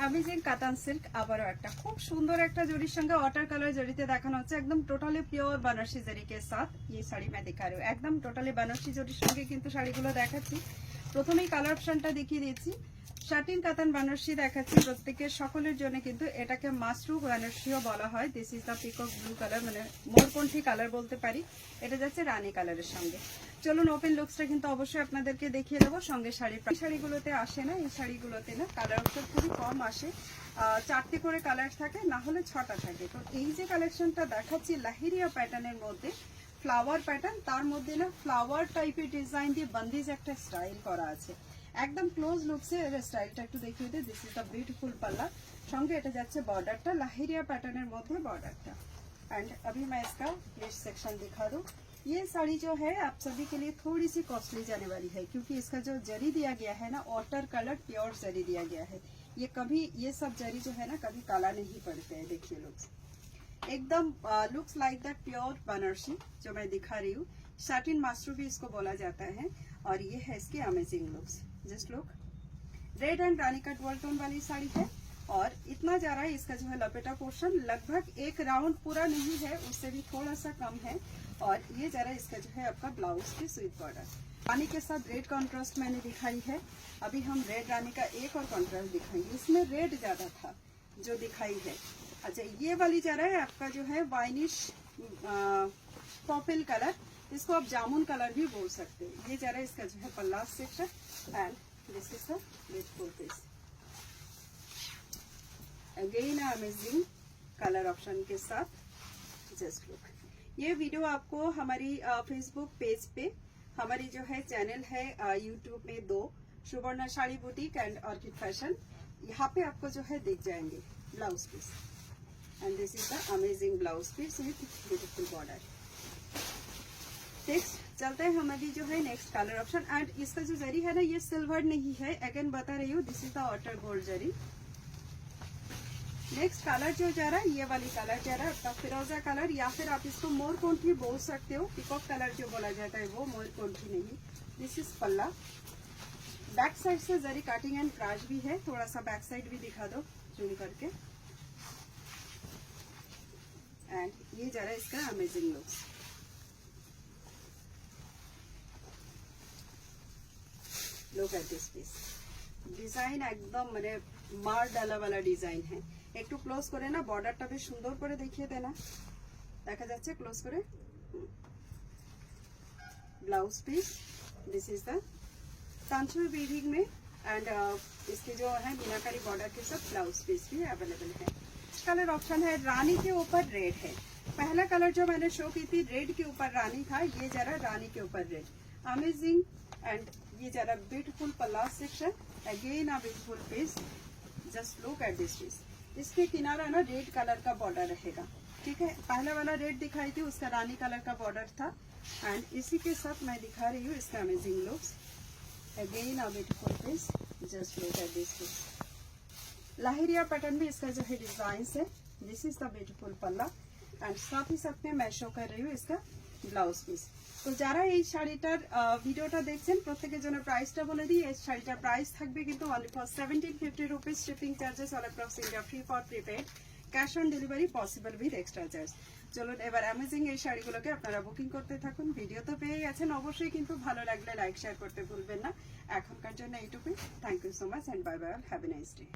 Amazing katan silk আবারও একটা খুব সুন্দর একটা জরির সঙ্গে ওয়াটার কালার জরিতে দেখানো হচ্ছে একদম টোটালি পিওর बनारसी जरी के साथ ये साड़ी मैं दिखा रही हूँ একদম টোটালি बनारसी জরির সঙ্গে কিন্তু শাড়িগুলো দেখাচ্ছি। প্রথমেই কালার অপশনটা দেখিয়ে দিয়েছি, শাটিন কাতান बनारसी দেখাচ্ছি প্রত্যেকের সকলের জন্য, কিন্তু এটাকে মাশরু बनारसीও বলা হয়। This is the peacock blue colour, মানে মোরকণ্ঠী কালার বলতে পারি। এটা যাচ্ছে রানী কালারের সঙ্গে। চলুন ওপেন লুকসটা কিন্তু অবশ্যই আপনাদেরকে দেখিয়ে দেবো। সঙ্গে শাড়িগুলোতে আসে না, এই শাড়িগুলোতে না কালার অপশন খুবই কম আসে, 4টে করে কালার থাকে, না হলে 6টা থাকে। তো এই যে কালেকশনটা দেখাচ্ছি লাহিরিয়া প্যাটার্নের মধ্যে ফ্লাওয়ার প্যাটার্ন, তার মধ্যে না ফ্লাওয়ার টাইপের ডিজাইন দিয়ে বন্দিজ একটা স্টাইল করা আছে। একদম ক্লোজ লুকসে এর স্টাইলটা একটু দেখিয়ে দিই। দিস ইজ দ্য বিউটিফুল পাল্লা, সঙ্গে এটা যাচ্ছে बॉर्डरটা लाहिरिया पैटर्न मध्य बॉर्डरটা। एंड अभी मैं इसका लिस्ट सेक्शन दिखा दूं। ये साड़ी जो है आप सभी के लिए थोड़ी सी कॉस्टली जाने वाली है, क्योंकि इसका जो जरी दिया गया है ना वाटर कलर प्योर जरी दिया गया है। ये कभी ये सब जरी जो है ना कभी काला नहीं पड़ते हैं। देखिए लुक्स एकदम looks like that pure Banarasi जो मैं दिखा रही हूँ। सैटिन मास्टर भी इसको बोला जाता है। और ये है इसकी amazing looks. Just look, red and Rani cut world tone वाली साड़ी है और इतना जा रहा है इसका जो है लपेटा पोर्शन लगभग एक राउंड पूरा नहीं है, उससे भी थोड़ा सा कम है। और ये जरा इसका जो है आपका ब्लाउज की स्वीट बॉर्डर रानी के साथ रेड कॉन्ट्रास्ट मैंने दिखाई है। अभी हम रेड रानी का एक और कॉन्ट्रास्ट दिखाएंगे, इसमें रेड ज्यादा था जो दिखाई है। अच्छा, ये वाली जरा है आपका जो है वाइनिश पर्पल कलर, इसको आप जामुन कलर भी बोल सकते हैं। ये जरा इसका जो है पल्ला section and this is the beautiful piece. Again amazing colour option के साथ। जस्ट लुक, ये वीडियो आपको हमारी फेसबुक पेज पे, हमारी जो है चैनल है यूट्यूब में 2 Suvarna sari boutique and orchid fashion, यहाँ पे आपको जो है दिख जाएंगे blouse piece. And this is the amazing blouse piece with beautiful border. Next चलते हैं हमारी जो है नेक्स्ट कलर ऑप्शन। एंड इसका जो जरी है ना ये सिल्वर नहीं है, अगेन बता रही हूँ, this is the water gold zari. Next colour जो जा रहा है ये वाली कलर जा रहा है आपका फिरोजा कलर, या फिर आप इसको मोरकोंठी बोल सकते हो। पिकॉक कलर जो बोला जाता है वो, मोरकोंठी नहीं। दिस इज पल्ला। बैक साइड से जरी कटिंग एंड क्राश भी है, थोड़ा सा बैक साइड भी दिखा दो जूम करके। एंड ये जा रहा है इसका amazing looks. Look at this piece, design एकदम মানে মার ডালা वाला ডিজাইন है। একটু ক্লোজ করে না বর্ডারটা বেশ সুন্দর করে দেখিয়ে দেন না, দেখা যাচ্ছে ক্লোজ করে। Blouse piece, this is the कांचुर वीविंग में एंड इसके जो है मीनाकारी बॉर्डर के साथ ब्लाउज पीस भी अवेलेबल है। कलर ऑप्शन है रानी के ऊपर रेड है। पहला कलर जो मैंने शो की थी रेड के ऊपर रानी था, ये जरा रानी के ऊपर रेड। अमेजिंग। एंड ये जरा ब्यूटीफुल पल्ला section, again a beautiful piece. Just look at this piece, इसके किनारा ना रेड कलर का बॉर्डर रहेगा, ठीक है। पहला वाला रेड दिखाई थी उसका रानी कलर का बॉर्डर था। एंड इसी के साथ मैं दिखा रही हूँ इसका amazing looks. Again a beautiful piece. Just look at this piece, लाहिरिया पैटर्न भी इसका जो है डिजाइन है। दिस इज द ब्यूटीफुल पल्ला एंड साथ ही साथ में मैं शो कर रही हूँ इसका ব্লাউজ পিস। তো যারা এই শাড়িটার ভিডিওটা দেখছেন প্রত্যেকের জন্য প্রাইসটা বলে দিই। এই শাড়িটার প্রাইস থাকবে কিন্তু only for 1750 rupees, shipping charges all across India free for prepaid, cash on delivery possible with extra charge. চলুন এবার অ্যামেজিং এই শাড়িগুলোকে আপনারা বুকিং করতে থাকুন। ভিডিও তো পেয়ে গেছেন, অবশ্যই কিন্তু ভালো লাগলে লাইক শেয়ার করতে ভুলবেন না। এখনকার জন্য এইটুকুই। Thank you so much and bye bye, have a nice day.